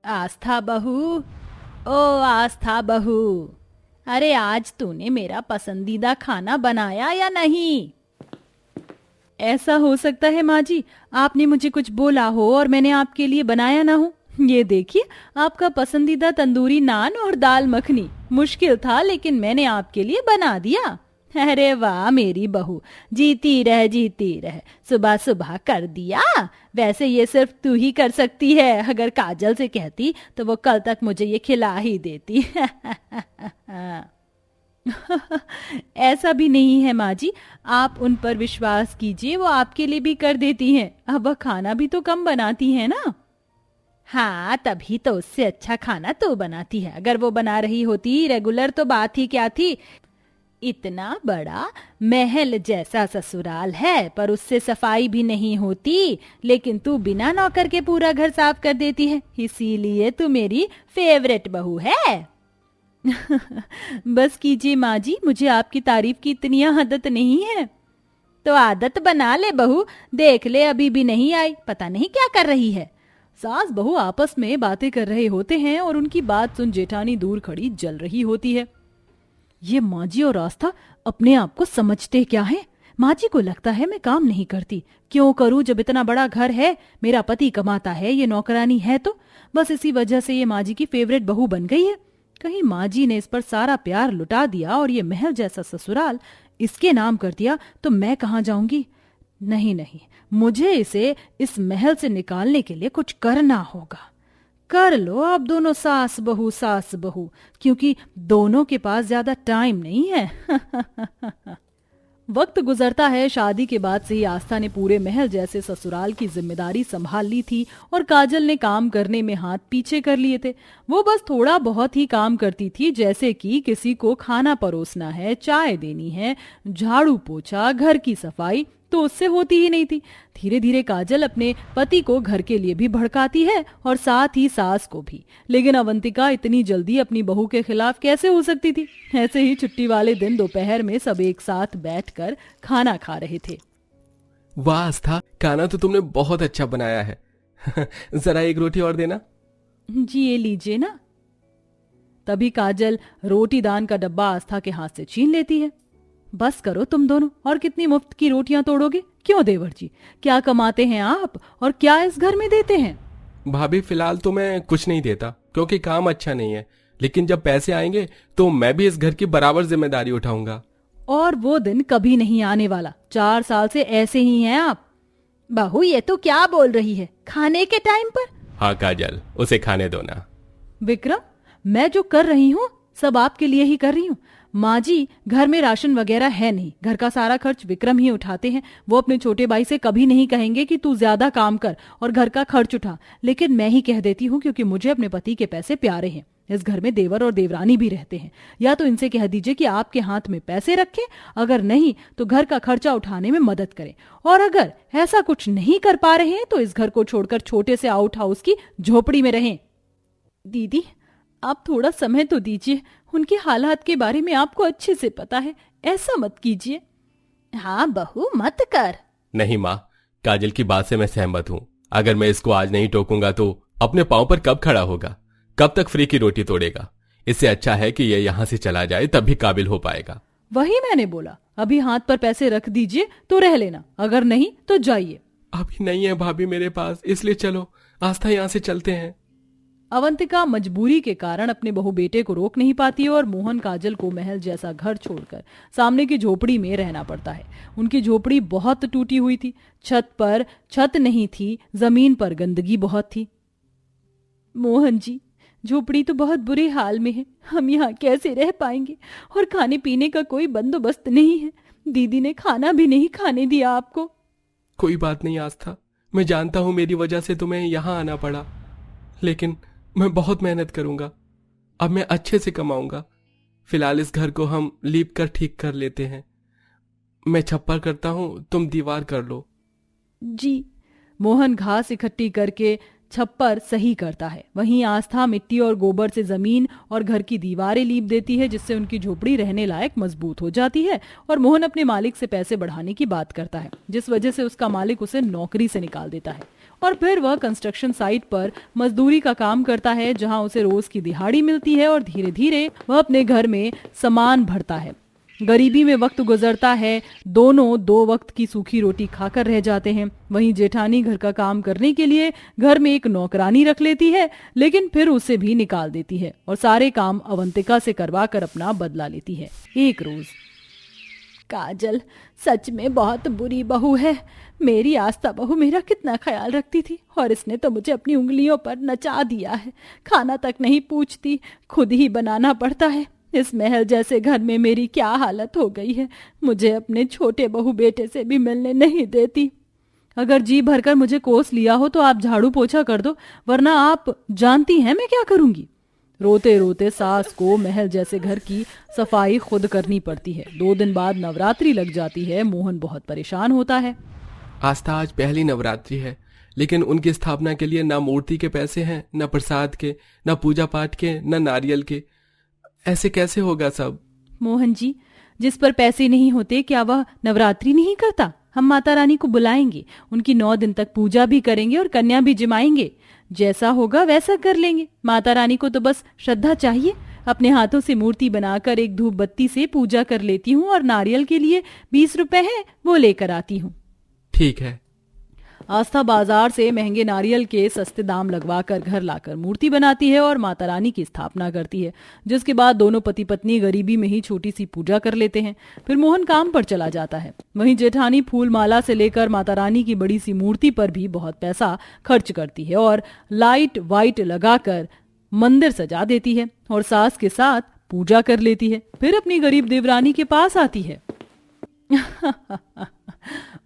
आस्था बहू, ओ आस्था बहू, अरे आज तूने मेरा पसंदीदा खाना बनाया या नहीं? ऐसा हो सकता है माँ जी, आपने मुझे कुछ बोला हो और मैंने आपके लिए बनाया ना हो। ये देखिए, आपका पसंदीदा तंदूरी नान और दाल मखनी। मुश्किल था लेकिन मैंने आपके लिए बना दिया। अरे वाह मेरी बहू, जीती रह, सुबह सुबह कर दिया। वैसे ये सिर्फ तू ही कर सकती है, अगर काजल से कहती तो वो कल तक मुझे ये खिला ही देती। ऐसा भी नहीं है माँ जी, आप उन पर विश्वास कीजिए, वो आपके लिए भी कर देती हैं। अब वह खाना भी तो कम बनाती है ना। हाँ, तभी तो उससे अच्छा खाना तो बनाती है। अगर वो बना रही होती रेगुलर तो बात ही क्या थी। इतना बड़ा महल जैसा ससुराल है पर उससे सफाई भी नहीं होती, लेकिन तू बिना नौकर के पूरा घर साफ कर देती है, इसीलिए तू मेरी फेवरेट बहू है। बस कीजिए माँ जी, मुझे आपकी तारीफ की इतनी आदत नहीं है। तो आदत बना ले बहू, देख ले अभी भी नहीं आई, पता नहीं क्या कर रही है। सास बहू आपस में बातें कर रहे होते हैं और उनकी बात सुन जेठानी दूर खड़ी जल रही होती है। ये माँ जी और आस्था अपने आप को समझते क्या है। माँ जी को लगता है मैं काम नहीं करती, क्यों करूं जब इतना बड़ा घर है, मेरा पति कमाता है, ये नौकरानी है, तो बस इसी वजह से ये माँ जी की फेवरेट बहू बन गई है। कहीं माँ जी ने इस पर सारा प्यार लुटा दिया और ये महल जैसा ससुराल इसके नाम कर दिया तो मैं कहाँ जाऊंगी। नहीं नहीं, मुझे इसे इस महल से निकालने के लिए कुछ करना होगा। कर लो आप दोनों सास बहू, क्योंकि दोनों के पास ज्यादा टाइम नहीं है। वक्त गुजरता है। शादी के बाद से ही आस्था ने पूरे महल जैसे ससुराल की जिम्मेदारी संभाल ली थी और काजल ने काम करने में हाथ पीछे कर लिए थे। वो बस थोड़ा बहुत ही काम करती थी, जैसे कि किसी को खाना परोसना है, चाय देनी है, झाड़ू पोछा, घर की सफाई तो उससे होती ही नहीं थी। धीरे धीरे काजल अपने पति को घर के लिए भी भड़काती है और साथ ही सास को भी, लेकिन अवंतिका इतनी जल्दी अपनी बहू के खिलाफ कैसे हो सकती थी। ऐसे ही छुट्टी वाले दिन दोपहर में सब एक साथ बैठकर खाना खा रहे थे। वाह आस्था, खाना तो तुमने बहुत अच्छा बनाया है। जरा एक रोटी और देना। जी ये लीजिए ना। तभी काजल रोटी दान का डब्बा आस्था के हाथ से छीन लेती है। बस करो तुम दोनों, और कितनी मुफ्त की रोटियां तोड़ोगे? क्यों देवर जी, क्या कमाते हैं आप और क्या इस घर में देते हैं? भाभी फिलहाल तो मैं कुछ नहीं देता क्योंकि काम अच्छा नहीं है, लेकिन जब पैसे आएंगे तो मैं भी इस घर की बराबर जिम्मेदारी उठाऊंगा। और वो दिन कभी नहीं आने वाला। 4 साल से ऐसे ही हैं आप। बहू ये तो क्या बोल रही है, खाने के टाइम पर? हाँ काजल, उसे खाने दो ना। विक्रम, मैं जो कर रही हूँ सब आपके लिए ही कर रही हूँ। माँ जी, घर में राशन वगैरह है नहीं, घर का सारा खर्च विक्रम ही उठाते हैं। वो अपने छोटे भाई से कभी नहीं कहेंगे कि तू ज्यादा काम कर और घर का खर्च उठा, लेकिन मैं ही कह देती हूँ क्योंकि मुझे अपने पति के पैसे प्यारे हैं। इस घर में देवर और देवरानी भी रहते हैं, या तो इनसे कह दीजिए कि आपके हाथ में पैसे रखें, अगर नहीं तो घर का खर्चा उठाने में मदद करें। और अगर ऐसा कुछ नहीं कर पा रहे हैं तो इस घर को छोड़कर छोटे से आउट हाउस की झोपड़ी में रहें। दीदी, आप थोड़ा समय तो दीजिए, उनके हालात के बारे में आपको अच्छे से पता है, ऐसा मत कीजिए। हाँ बहू, मत कर। नहीं माँ, काजल की बात से मैं सहमत हूँ। अगर मैं इसको आज नहीं टोकूंगा तो अपने पांव पर कब खड़ा होगा, कब तक फ्री की रोटी तोड़ेगा। इससे अच्छा है कि ये यहाँ से चला जाए, तभी काबिल हो पाएगा। वही मैंने बोला, अभी हाथ पर पैसे रख दीजिए तो रह लेना, अगर नहीं तो जाइए। अभी नहीं है भाभी मेरे पास, इसलिए चलो आस्था, यहाँ से चलते हैं। अवंतिका मजबूरी के कारण अपने बहू बेटे को रोक नहीं पाती और मोहन काजल को महल जैसा घर छोड़कर सामने की झोपड़ी में रहना पड़ता है। उनकी झोपड़ी बहुत टूटी हुई थी, छत पर छत नहीं थी, जमीन पर गंदगी बहुत थी। मोहन जी, झोपड़ी तो बहुत बुरे हाल में है, हम यहाँ कैसे रह पाएंगे? और खाने पीने का कोई बंदोबस्त नहीं है, दीदी ने खाना भी नहीं खाने दिया आपको। कोई बात नहीं आस्था, मैं जानता हूँ मेरी वजह से तुम्हें यहाँ आना पड़ा, लेकिन मैं बहुत मेहनत करूंगा। अब मैं अच्छे से कमाऊंगा। फिलहाल इस घर को हम लीप कर ठीक कर लेते हैं। मैं छप्पर करता हूँ, तुम दीवार कर लो। जी। मोहन घास इकट्ठी करके छप्पर सही करता है, वहीं आस्था मिट्टी और गोबर से जमीन और घर की दीवारें लीप देती है, जिससे उनकी झोपड़ी रहने लायक मजबूत हो जाती है। और मोहन अपने मालिक से पैसे बढ़ाने की बात करता है, जिस वजह से उसका मालिक उसे नौकरी से निकाल देता है। और फिर वह कंस्ट्रक्शन साइट पर मजदूरी का काम करता है, जहां उसे रोज की दिहाड़ी मिलती है और धीरे धीरे वह अपने घर में सामान भरता है। गरीबी में वक्त गुजरता है, दोनों 2 वक्त की सूखी रोटी खाकर रह जाते हैं। वहीं जेठानी घर का काम करने के लिए घर में एक नौकरानी रख लेती है, लेकिन फिर उसे भी निकाल देती है और सारे काम अवंतिका से करवा कर अपना बदला लेती है। एक रोज, काजल सच में बहुत बुरी बहू है। मेरी आस्था बहू मेरा कितना ख्याल रखती थी और इसने तो मुझे अपनी उंगलियों पर नचा दिया है। खाना तक नहीं पूछती, खुद ही बनाना पड़ता है। इस महल जैसे घर में मेरी क्या हालत हो गई है। मुझे अपने छोटे बहू बेटे से भी मिलने नहीं देती। अगर जी भरकर मुझे कोस लिया हो तो आप झाड़ू पोछा कर दो, वरना आप जानती हैं मैं क्या करूंगी। रोते रोते सास को महल जैसे घर की सफाई खुद करनी पड़ती है। 2 दिन बाद नवरात्रि लग जाती है। मोहन बहुत परेशान होता है। आस्था, आज पहली नवरात्रि है, लेकिन उनकी स्थापना के लिए ना मूर्ति के पैसे हैं, ना प्रसाद के, ना पूजा पाठ के, ना नारियल के। ऐसे कैसे होगा सब? मोहन जी, जिस पर पैसे नहीं होते क्या वह नवरात्रि नहीं करता? हम माता रानी को बुलाएंगे, उनकी 9 दिन तक पूजा भी करेंगे और कन्या भी जिमाएंगे। जैसा होगा वैसा कर लेंगे। माता रानी को तो बस श्रद्धा चाहिए। अपने हाथों से मूर्ति बनाकर एक धूप बत्ती से पूजा कर लेती हूँ और नारियल के लिए 20 रुपए है, वो लेकर आती हूँ। ठीक है। आस्था बाजार से महंगे नारियल के सस्ते दाम लगवाकर घर लाकर मूर्ति बनाती है और माता रानी की स्थापना करती है, जिसके बाद दोनों पति पत्नी गरीबी में ही छोटी सी पूजा कर लेते हैं। फिर मोहन काम पर चला जाता है। वहीं जेठानी फूल माला से लेकर माता रानी की बड़ी सी मूर्ति पर भी बहुत पैसा खर्च करती है और लाइट वाइट लगाकर मंदिर सजा देती है और सास के साथ पूजा कर लेती है। फिर अपनी गरीब देवरानी के पास आती है।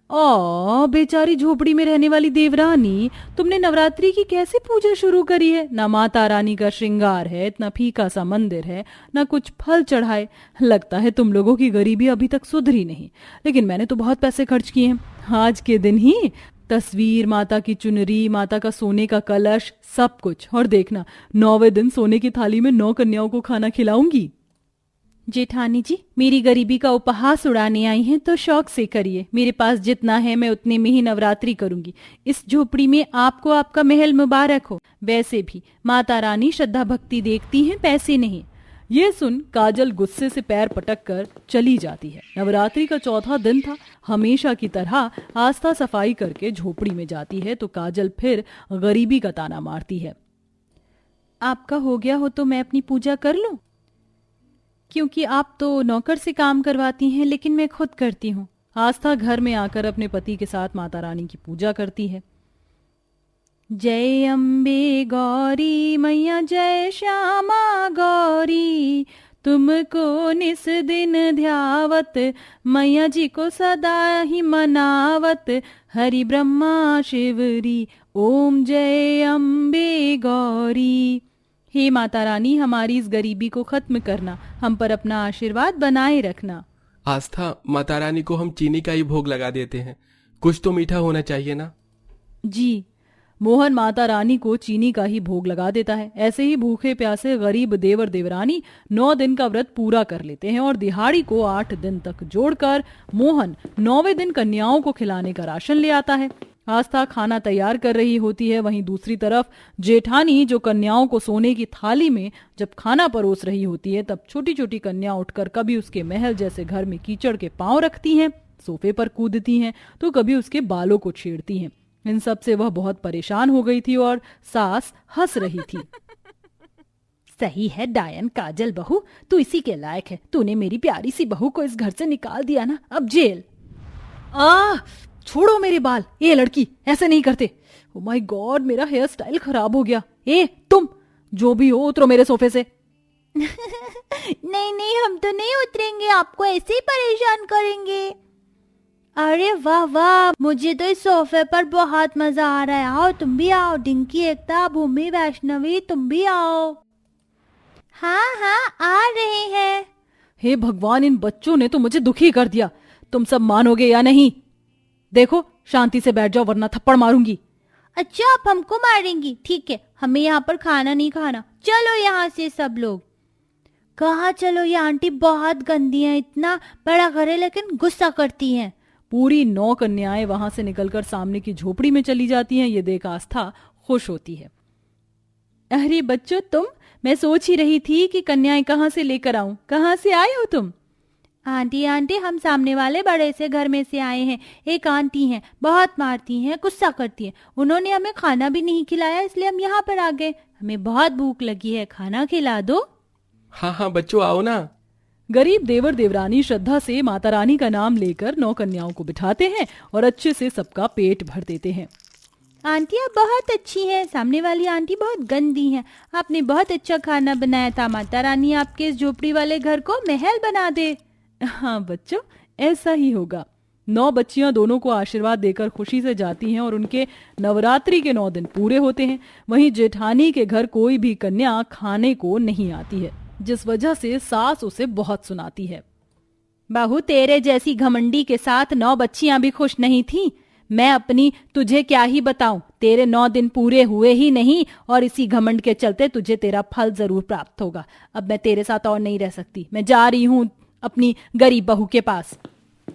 ओ बेचारी झोपड़ी में रहने वाली देवरानी, तुमने नवरात्रि की कैसे पूजा शुरू करी है? ना माता रानी का श्रृंगार है, इतना फीका सा मंदिर है, ना कुछ फल चढ़ाए। लगता है तुम लोगों की गरीबी अभी तक सुधरी नहीं। लेकिन मैंने तो बहुत पैसे खर्च किए हैं। आज के दिन ही तस्वीर, माता की चुनरी, माता का सोने का कलश, सब कुछ। और देखना, 9वें दिन सोने की थाली में 9 कन्याओं को खाना खिलाऊंगी। जेठानी जी, मेरी गरीबी का उपहास उड़ाने आई हैं तो शौक से करिए। मेरे पास जितना है मैं उतने में ही नवरात्रि करूंगी। इस झोपड़ी में आपको आपका महल मुबारक हो। वैसे भी माता रानी श्रद्धा भक्ति देखती हैं, पैसे नहीं। ये सुन काजल गुस्से से पैर पटक कर चली जाती है। नवरात्रि का 4था दिन था। हमेशा की तरह आस्था सफाई करके झोपड़ी में जाती है तो काजल फिर गरीबी का ताना मारती है। आपका हो गया हो तो मैं अपनी पूजा कर लूं? क्योंकि आप तो नौकर से काम करवाती हैं, लेकिन मैं खुद करती हूँ। आस्था घर में आकर अपने पति के साथ माता रानी की पूजा करती है। जय अम्बे गौरी मैया, जय श्यामा गौरी, तुमको निस दिन ध्यावत, मैया जी को सदा ही मनावत, हरि ब्रह्मा शिवरी, ओम जय अम्बे गौरी। हे माता रानी, हमारी इस गरीबी को खत्म करना, हम पर अपना आशीर्वाद बनाए रखना। आस्था, माता रानी को हम चीनी का ही भोग लगा देते हैं, कुछ तो मीठा होना चाहिए ना। जी। मोहन माता रानी को चीनी का ही भोग लगा देता है। ऐसे ही भूखे प्यासे गरीब देवर देवरानी 9 दिन का व्रत पूरा कर लेते हैं और दिहाड़ी को 8 दिन तक जोड़कर मोहन 9वें दिन कन्याओं को खिलाने का राशन ले आता है। आस्था खाना तैयार कर रही होती है। वहीं दूसरी तरफ जेठानी, जो कन्याओं को सोने की थाली में जब खाना परोस रही होती है, तब छोटी छोटी कन्या उठकर कभी उसके महल जैसे घर में कीचड़ के पांव रखती हैं, सोफे पर कूदती हैं, तो कभी उसके बालों को छेड़ती हैं। इन सब से वह बहुत परेशान हो गई थी और सास हंस रही थी। सही है डायन काजल बहू, तू इसी के लायक है। तूने मेरी प्यारी सी बहू को इस घर से निकाल दिया ना, अब जेल। छोड़ो मेरे बाल। ये लड़की ऐसे नहीं करते। ओ माय गॉड, मेरा हेयर स्टाइल खराब हो गया। ए तुम जो भी हो, उतरो मेरे सोफे से। नहीं नहीं, हम तो नहीं उतरेंगे, आपको ऐसे ही परेशान करेंगे। अरे वाह वाह, मुझे तो इस सोफे पर बहुत मजा आ रहा है। आओ तुम भी आओ, डिंकी, एकता, भूमि, वैष्णवी, तुम भी आओ। हाँ हाँ, आ रहे हैं। हे भगवान, इन बच्चों ने तो मुझे दुखी कर दिया। तुम सब मानोगे या नहीं? देखो, शांति से बैठ जाओ वरना थप्पड़ मारूंगी। अच्छा, आप हमको मारेंगी? ठीक है, हमें यहाँ पर खाना नहीं खाना। चलो यहाँ से सब लोग। कहाँ चलो? ये आंटी बहुत गंदी है, इतना बड़ा घर है लेकिन गुस्सा करती हैं। पूरी 9 कन्याएं वहां से निकलकर सामने की झोपड़ी में चली जाती हैं। ये देख आस्था खुश होती है। अरे बच्चों तुम, मैं सोच ही रही थी कि कन्याएं कहाँ से लेकर आऊं। कहाँ से आए हो तुम? आंटी आंटी, हम सामने वाले बड़े से घर में से आए हैं। एक आंटी हैं, बहुत मारती हैं, गुस्सा करती हैं। उन्होंने हमें खाना भी नहीं खिलाया, इसलिए हम यहाँ पर आ गए। हमें बहुत भूख लगी है, खाना खिला दो। हाँ हाँ बच्चों, आओ ना। गरीब देवर देवरानी श्रद्धा से माता रानी का नाम लेकर 9 कन्याओं को बिठाते हैं और अच्छे से सबका पेट भर देते हैं। आंटी आप बहुत अच्छी हैं, सामने वाली आंटी बहुत गंदी हैं। आपने बहुत अच्छा खाना बनाया था। माता रानी आपके इस झोपड़ी वाले घर को महल बना दे। हाँ बच्चों, ऐसा ही होगा। 9 बच्चियां दोनों को आशीर्वाद देकर खुशी से जाती हैं और उनके नवरात्रि के 9 दिन पूरे होते हैं। वहीं जेठानी के घर कोई भी कन्या खाने को नहीं आती है, जिस वजह से सास उसे बहुत सुनाती है। बहू, तेरे जैसी घमंडी के साथ 9 बच्चियां भी खुश नहीं थीं। मैं अपनी तुझे क्या ही बताऊं। तेरे 9 दिन पूरे हुए ही नहीं और इसी घमंड के चलते तुझे तेरा फल जरूर प्राप्त होगा। अब मैं तेरे साथ और नहीं रह सकती। मैं जा रही हूँ अपनी गरीब बहू के पास।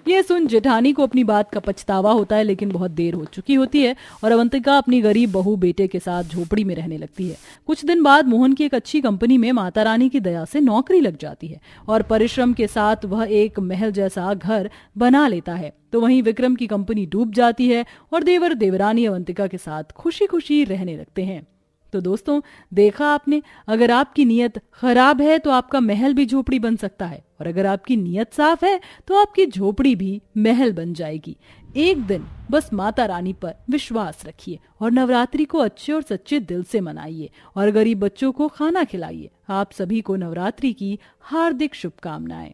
ये सुन जेठानी को अपनी बात का पछतावा होता है, लेकिन बहुत देर हो चुकी होती है और अवंतिका अपनी गरीब बहू बेटे के साथ झोपड़ी में रहने लगती है। कुछ दिन बाद मोहन की एक अच्छी कंपनी में माता रानी की दया से नौकरी लग जाती है और परिश्रम के साथ वह एक महल जैसा घर बना लेता है। तो वहीं विक्रम की कंपनी डूब जाती है और देवर देवरानी अवंतिका के साथ खुशी खुशी रहने लगते हैं। तो दोस्तों, देखा आपने, अगर आपकी नीयत खराब है तो आपका महल भी झोपड़ी बन सकता है, और अगर आपकी नीयत साफ है तो आपकी झोपड़ी भी महल बन जाएगी। एक दिन बस माता रानी पर विश्वास रखिए और नवरात्रि को अच्छे और सच्चे दिल से मनाइए और गरीब बच्चों को खाना खिलाइए। आप सभी को नवरात्रि की हार्दिक शुभकामनाएं।